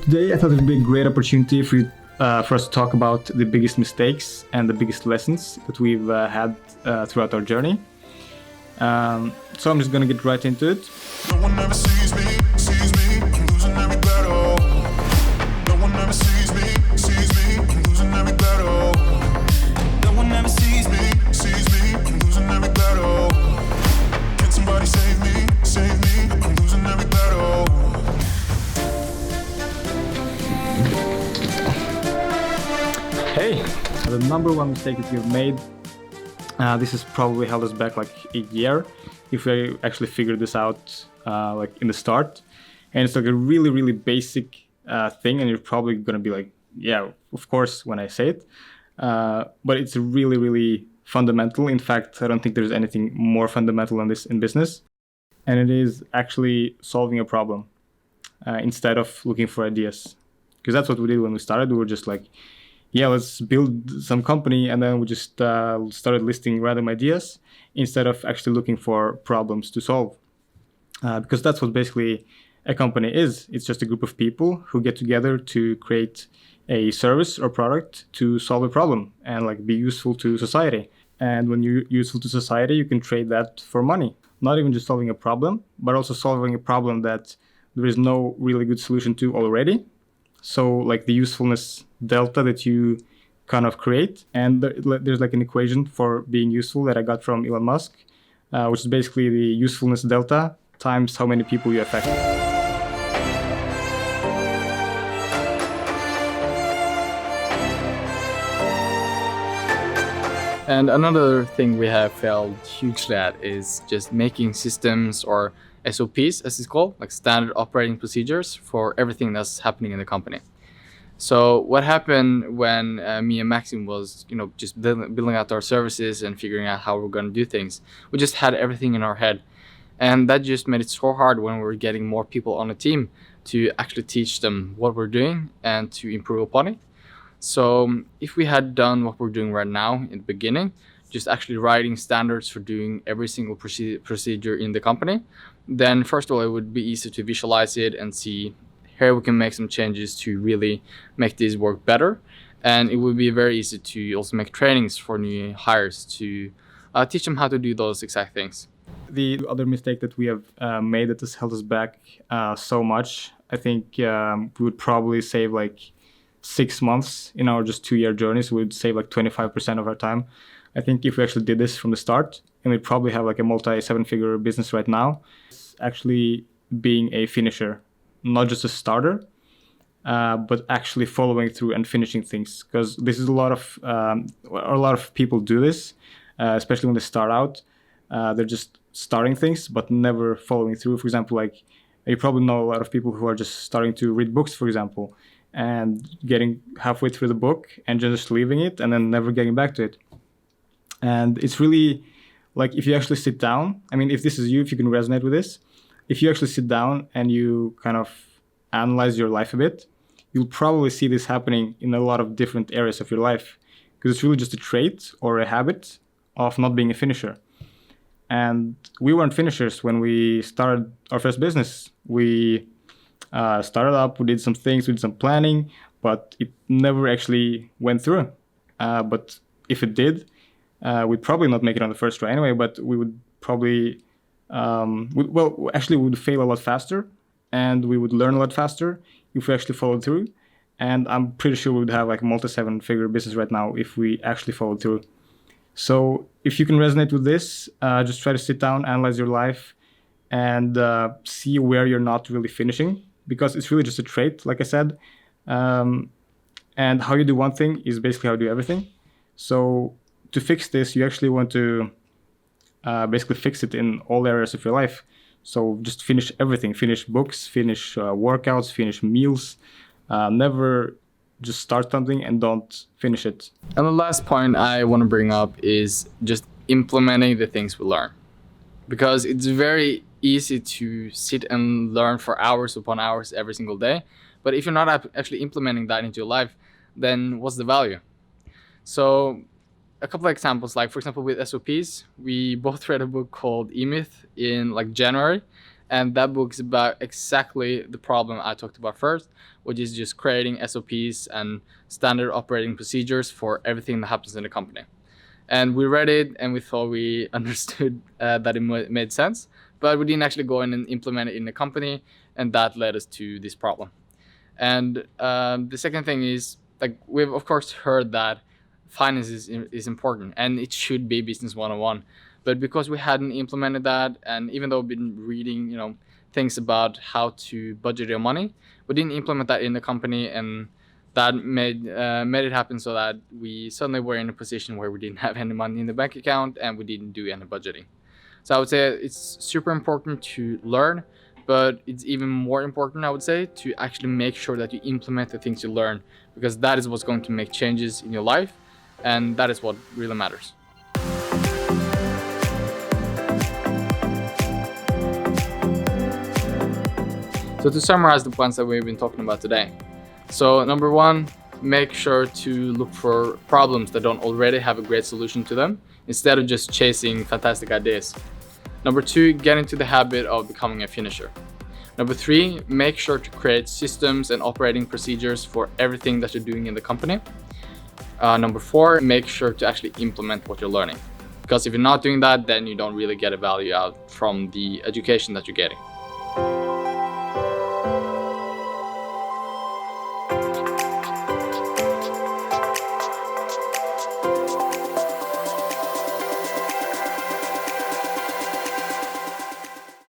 Today I thought it would be a great opportunity for us to talk about the biggest mistakes and the biggest lessons that we've had throughout our journey. So I'm just gonna get right into it. No one ever sees me, I'm losing every battle. No one ever sees me, I'm losing every battle. No one ever sees me, I'm losing every battle. Can somebody save me, I'm losing every battle. Hey, the number one mistake that we've made, this has probably held us back like a year if we actually figured this out like in the start. And it's like a really, really basic thing, and you're probably gonna be like, yeah, of course, when I say it. But it's really, really fundamental. In fact, I don't think there's anything more fundamental than this in business. And it is actually solving a problem instead of looking for ideas. Because that's what we did when we started. We were just like, yeah, let's build some company, and then we just started listing random ideas instead of actually looking for problems to solve. Because that's what basically a company is. It's just a group of people who get together to create a service or product to solve a problem and like be useful to society. And when you're useful to society, you can trade that for money. Not even just solving a problem, but also solving a problem that there is no really good solution to already. So like the usefulness delta that you kind of create. And there's like an equation for being useful that I got from Elon Musk, which is basically the usefulness delta times how many people you affect. And another thing we have failed hugely at is just making systems or SOPs, as it's called, like standard operating procedures for everything that's happening in the company. So what happened when me and Maxim was, just building out our services and figuring out how we're going to do things, we just had everything in our head. And that just made it so hard when we were getting more people on the team to actually teach them what we're doing and to improve upon it. So if we had done what we're doing right now in the beginning, just actually writing standards for doing every single procedure in the company, then first of all, it would be easy to visualize it and see here we can make some changes to really make this work better. And it would be very easy to also make trainings for new hires to teach them how to do those exact things. The other mistake that we have made that has held us back so much, I think we would probably save like 6 months in our just 2-year journey. So we'd save like 25% of our time. I think if we actually did this from the start, and we'd probably have like a multi-7-figure business right now, it's actually being a finisher, not just a starter, but actually following through and finishing things. Because this is a lot of people do this, especially when they start out. They're just starting things, but never following through. For example, like you probably know a lot of people who are just starting to read books, for example, and getting halfway through the book and just leaving it and then never getting back to it. And it's really like if you actually sit down, I mean, if this is you, if you can resonate with this, if you actually sit down and you kind of analyze your life a bit, you'll probably see this happening in a lot of different areas of your life, because it's really just a trait or a habit of not being a finisher. And we weren't finishers when we started our first business. We started up, we did some things, we did some planning, but it never actually went through. But if it did, we'd probably not make it on the first try anyway, but we would probably, we would fail a lot faster, and we would learn a lot faster if we actually followed through. And I'm pretty sure we would have like a multi-7-figure business right now if we actually followed through. So if you can resonate with this, just try to sit down, analyze your life, and see where you're not really finishing, because it's really just a trait, like I said. And how you do one thing is basically how you do everything. So to fix this, you actually want to basically fix it in all areas of your life. So just finish everything, finish books, finish workouts, finish meals. Never just start something and don't finish it. And the last point I want to bring up is just implementing the things we learn. Because it's very easy to sit and learn for hours upon hours every single day. But if you're not actually implementing that into your life, then what's the value? So a couple of examples, like for example with SOPs, we both read a book called E-Myth in like January, And that book is about exactly the problem I talked about first, which is just creating SOPs and standard operating procedures for everything that happens in the company. And we read it and we thought we understood that it made sense, but we didn't actually go in and implement it in the company, and that led us to this problem. And the second thing is, like, we've of course heard that finance is important and it should be business 101, but because we hadn't implemented that, and even though we've been reading, things about how to budget your money, we didn't implement that in the company, and that made it happen so that we suddenly were in a position where we didn't have any money in the bank account and we didn't do any budgeting. So I would say it's super important to learn, but it's even more important, I would say, to actually make sure that you implement the things you learn, because that is what's going to make changes in your life, and that is what really matters. So to summarize the points that we've been talking about today. So number one, make sure to look for problems that don't already have a great solution to them, instead of just chasing fantastic ideas. Number two, get into the habit of becoming a finisher. Number three, make sure to create systems and operating procedures for everything that you're doing in the company. Number four, make sure to actually implement what you're learning. Because if you're not doing that, then you don't really get a value out from the education that you're getting.